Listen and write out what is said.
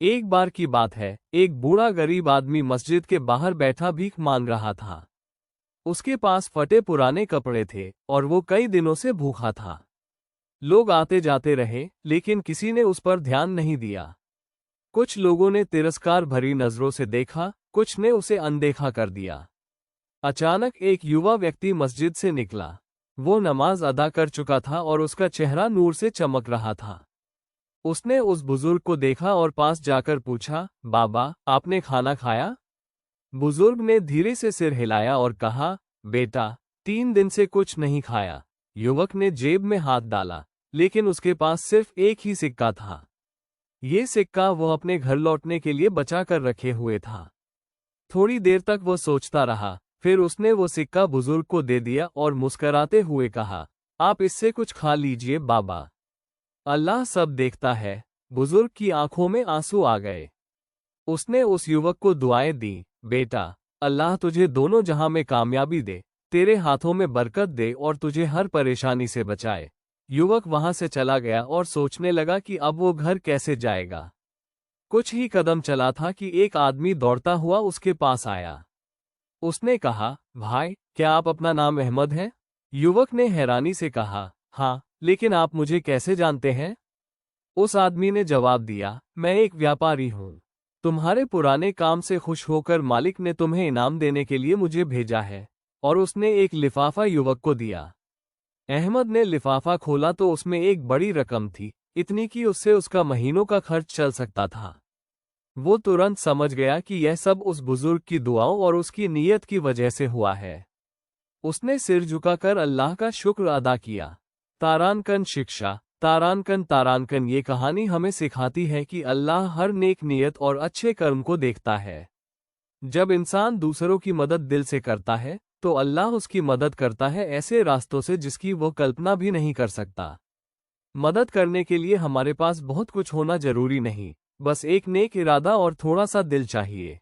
एक बार की बात है, एक बूढ़ा गरीब आदमी मस्जिद के बाहर बैठा भीख मांग रहा था। उसके पास फटे पुराने कपड़े थे और वो कई दिनों से भूखा था। लोग आते जाते रहे, लेकिन किसी ने उस पर ध्यान नहीं दिया। कुछ लोगों ने तिरस्कार भरी नजरों से देखा, कुछ ने उसे अनदेखा कर दिया। अचानक एक युवा व्यक्ति मस्जिद से निकला। वो नमाज अदा कर चुका था और उसका चेहरा नूर से चमक रहा था। उसने उस बुजुर्ग को देखा और पास जाकर पूछा, बाबा, आपने खाना खाया? बुजुर्ग ने धीरे से सिर हिलाया और कहा, बेटा, 3 दिन से कुछ नहीं खाया। युवक ने जेब में हाथ डाला, लेकिन उसके पास सिर्फ एक ही सिक्का था। ये सिक्का वो अपने घर लौटने के लिए बचा कर रखे हुए था। थोड़ी देर तक वो सोचता रहा, फिर उसने वो सिक्का बुजुर्ग को दे दिया और मुस्कराते हुए कहा, आप इससे कुछ खा लीजिए बाबा। अल्लाह सब देखता है। बुजुर्ग की आंखों में आंसू आ गए। उसने उस युवक को दुआएं दी, बेटा, अल्लाह तुझे दोनों जहां में कामयाबी दे, तेरे हाथों में बरकत दे और तुझे हर परेशानी से बचाए। युवक वहां से चला गया और सोचने लगा कि अब वो घर कैसे जाएगा। कुछ ही कदम चला था कि एक आदमी दौड़ता हुआ उसके पास आया। उसने कहा, भाई, क्या आप अपना नाम अहमद है? युवक ने हैरानी से कहा, हाँ, लेकिन आप मुझे कैसे जानते हैं? उस आदमी ने जवाब दिया, मैं एक व्यापारी हूँ। तुम्हारे पुराने काम से खुश होकर मालिक ने तुम्हें इनाम देने के लिए मुझे भेजा है। और उसने एक लिफाफा युवक को दिया। अहमद ने लिफाफा खोला तो उसमें एक बड़ी रकम थी, इतनी कि उससे उसका महीनों का खर्च चल सकता था। वो तुरंत समझ गया कि यह सब उस बुजुर्ग की दुआओं और उसकी नीयत की वजह से हुआ है। उसने सिर झुकाकर अल्लाह का शुक्र अदा किया। तारानकन शिक्षा। तारानकन ये कहानी हमें सिखाती है कि अल्लाह हर नेक नियत और अच्छे कर्म को देखता है। जब इंसान दूसरों की मदद दिल से करता है, तो अल्लाह उसकी मदद करता है ऐसे रास्तों से जिसकी वो कल्पना भी नहीं कर सकता। मदद करने के लिए हमारे पास बहुत कुछ होना जरूरी नहीं, बस एक नेक इरादा और थोड़ा सा दिल चाहिए।